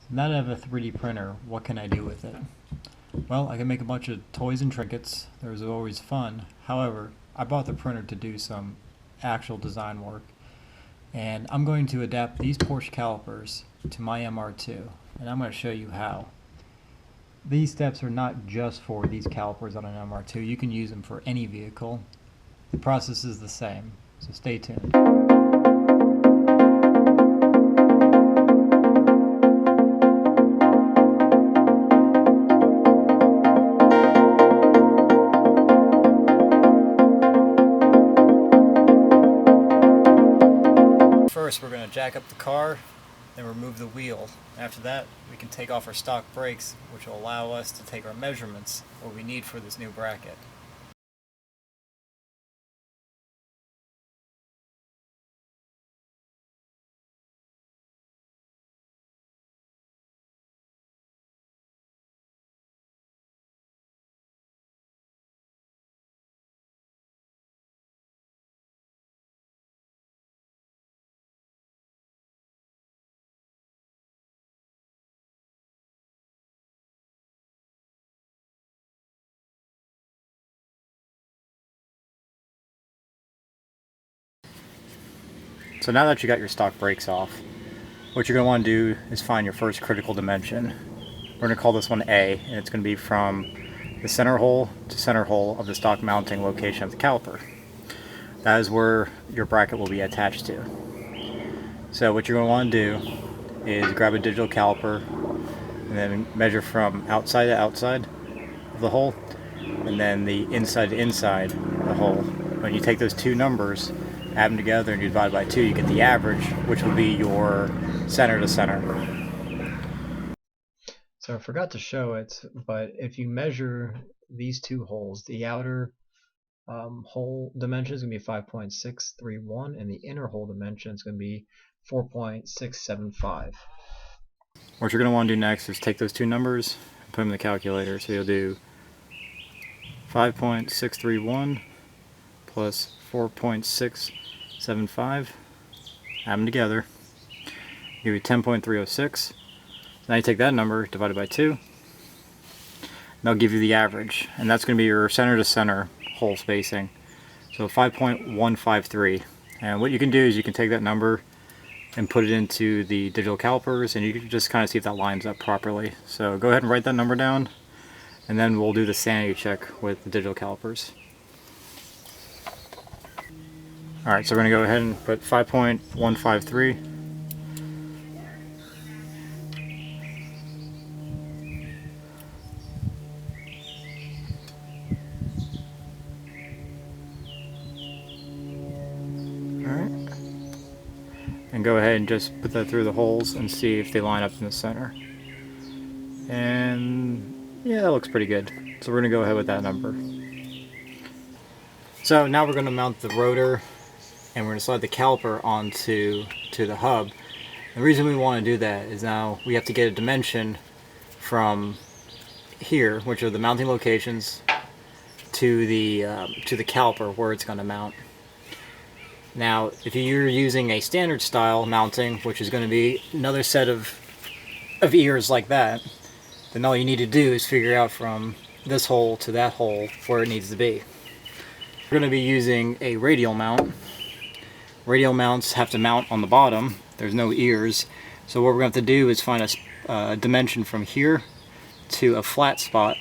Now that I have a 3D printer, what can I do with it? Well, I can make a bunch of toys and trinkets. Those are always fun. However, I bought the printer to do some actual design work, and I'm going to adapt these Porsche calipers to my MR2, and I'm going to show you how. These steps are not just for these calipers on an MR2. You can use them for any vehicle. The process is the same, so stay tuned. First, we're going to jack up the car, then remove the wheel. After that, we can take off our stock brakes, which will allow us to take our measurements, what we need for this new bracket. So now that you got your stock brakes off, what you're going to want to do is find your first critical dimension. We're going to call this one A, and it's going to be from the center hole to center hole of the stock mounting location of the caliper. That is where your bracket will be attached to. So what you're going to want to do is grab a digital caliper and then measure from outside to outside of the hole, and then the inside to inside of the hole. When you take those two numbers, add them together, and you divide by 2, you get the average, which will be your center to center. So I forgot to show it, but if you measure these two holes, the outer hole dimension is going to be 5.631, and the inner hole dimension is going to be 4.675. What you're going to want to do next is take those two numbers and put them in the calculator. So you'll do 5.631 plus 4.675, add them together, give you 10.306. Now you take that number divided by 2, and that'll give you the average, and that's going to be your center to center hole spacing. So 5.153. And what you can do is you can take that number and put it into the digital calipers, and you can just kind of see if that lines up properly. So go ahead and write that number down, and then we'll do the sanity check with the digital calipers. Alright, so we're going to go ahead and put 5.153. Alright. And go ahead and just put that through the holes and see if they line up in the center. And yeah, that looks pretty good. So we're going to go ahead with that number. So now we're going to mount the rotor, and we're going to slide the caliper onto the hub. The reason we want to do that is now we have to get a dimension from here, which are the mounting locations, to the caliper where it's going to mount. Now, if you're using a standard style mounting, which is going to be another set of ears like that, then all you need to do is figure out from this hole to that hole where it needs to be. We're going to be using a radial mount. Radial mounts have to mount on the bottom. There's no ears. So what we're going to have to do is find a dimension from here to a flat spot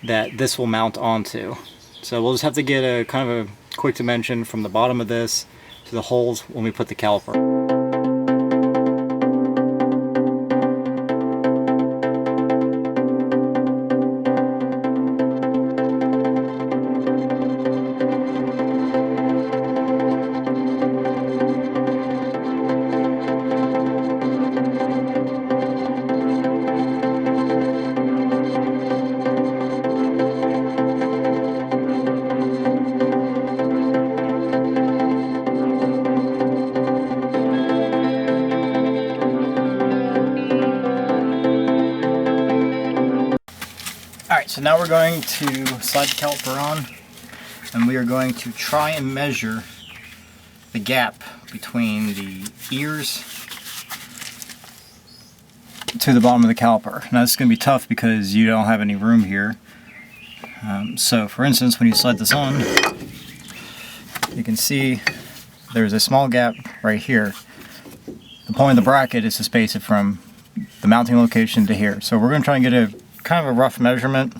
that this will mount onto. So we'll just have to get a kind of a quick dimension from the bottom of this to the holes when we put the caliper. Alright, so now we're going to slide the caliper on, and we are going to try and measure the gap between the ears to the bottom of the caliper. Now this is going to be tough because you don't have any room here. So for instance, when you slide this on, you can see there's a small gap right here. The point of the bracket is to space it from the mounting location to here. So we're going to try and get a kind of a rough measurement.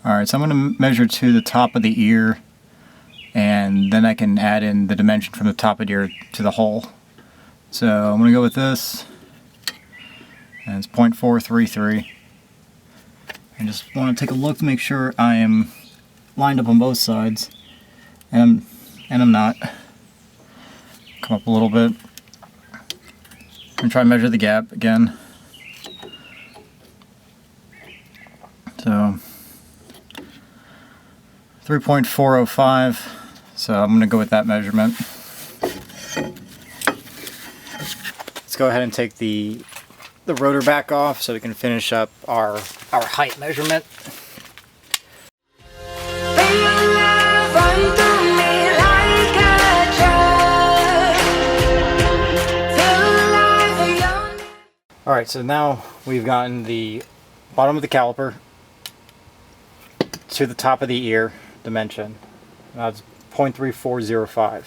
Alright, so I'm going to measure to the top of the ear, and then I can add in the dimension from the top of the ear to the hole. So I'm going to go with this, and it's 0.433. I just want to take a look to make sure I am lined up on both sides, and I'm not. Come up a little bit, and try and measure the gap again. So 3.405, so I'm going to go with that measurement. Let's go ahead and take the rotor back off so we can finish up our height measurement. Alright, so now we've gotten the bottom of the caliper to the top of the ear dimension. Now it's 0.3405.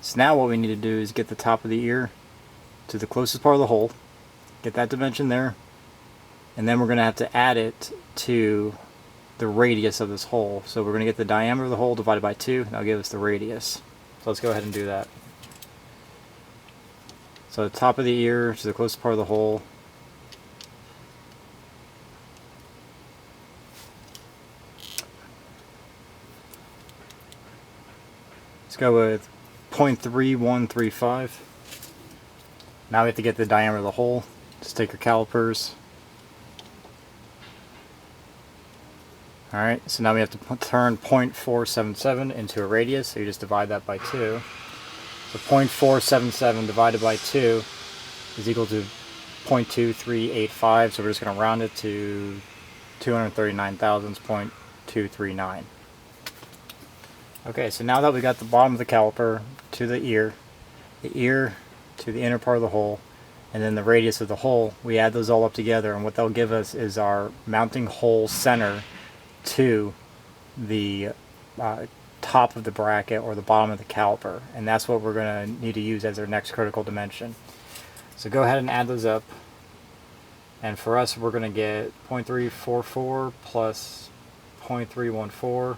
So now what we need to do is get the top of the ear to the closest part of the hole, get that dimension there, and then we're going to have to add it to the radius of this hole. So we're going to get the diameter of the hole divided by 2, and that'll give us the radius. So let's go ahead and do that. So the top of the ear to the closest part of the hole. Let's go with 0.3135. Now we have to get the diameter of the hole. Just take your calipers. Alright, so now we have to turn 0.477 into a radius, so you just divide that by 2. So 0.477 divided by 2 is equal to 0.2385, so we're just going to round it to 239 thousandths, 0.239. Okay, so now that we got the bottom of the caliper to the ear to the inner part of the hole, and then the radius of the hole, we add those all up together, and what they'll give us is our mounting hole center to the top of the bracket or the bottom of the caliper, and that's what we're going to need to use as our next critical dimension. So go ahead and add those up, and for us we're going to get 0.344 plus 0.314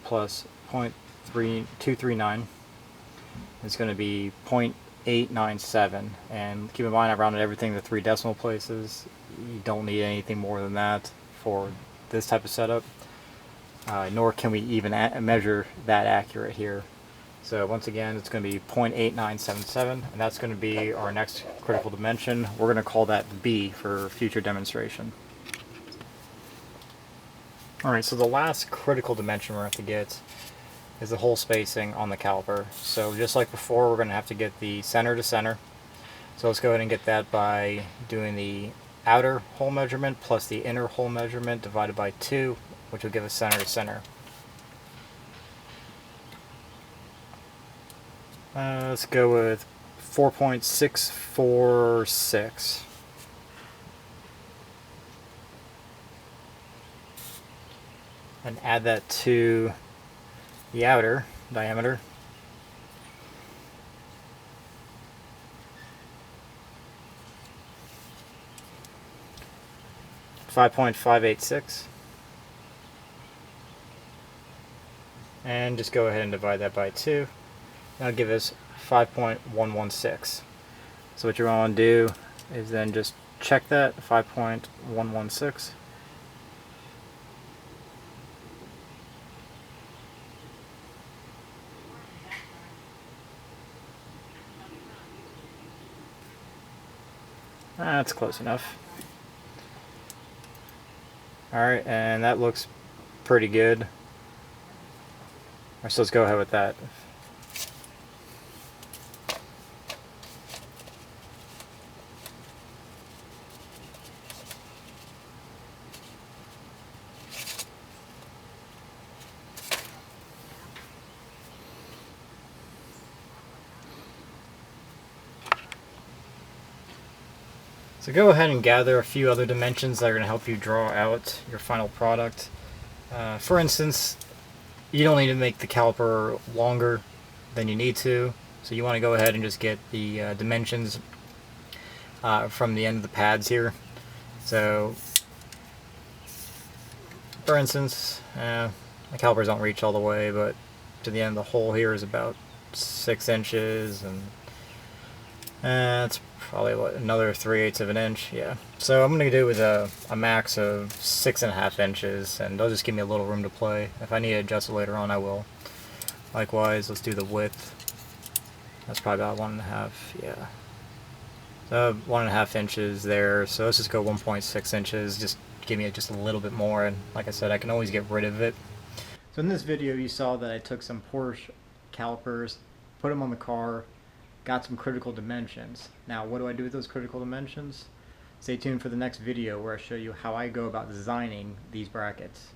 plus 0.239 is going to be 0.897, and keep in mind I rounded everything to 3 decimal places. You don't need anything more than that for this type of setup, nor can we even measure that accurate here. So once again, it's going to be 0.8977, and that's going to be our next critical dimension. We're going to call that B for future demonstration. Alright, so the last critical dimension we're going to have to get is the hole spacing on the caliper. So just like before, we're going to have to get the center to center. So let's go ahead and get that by doing the outer hole measurement plus the inner hole measurement divided by 2, which will give us center to center. Let's go with 4.646. And add that to the outer diameter. .586, and just go ahead and divide that by 2. That'll give us 5.116. So what you want to do is then just check that 5.116. That's close enough. Alright, and that looks pretty good. So let's go ahead with that. So go ahead and gather a few other dimensions that are going to help you draw out your final product. For instance, you don't need to make the caliper longer than you need to, so you want to go ahead and just get the dimensions from the end of the pads here. So, for instance, the calipers don't reach all the way, but to the end of the hole here is about 6 inches, and that's probably what, another 3/8 of an inch. Yeah. So I'm gonna do with a max of 6.5 inches, and they'll just give me a little room to play. If I need to adjust it later on, I will. Likewise, let's do the width. That's probably about 1.5. Yeah. So 1.5 inches there. So let's just go 1.6 inches. Just give me just a little bit more, and like I said, I can always get rid of it. So in this video, you saw that I took some Porsche calipers, put them on the car, got some critical dimensions. Now, what do I do with those critical dimensions? Stay tuned for the next video where I show you how I go about designing these brackets.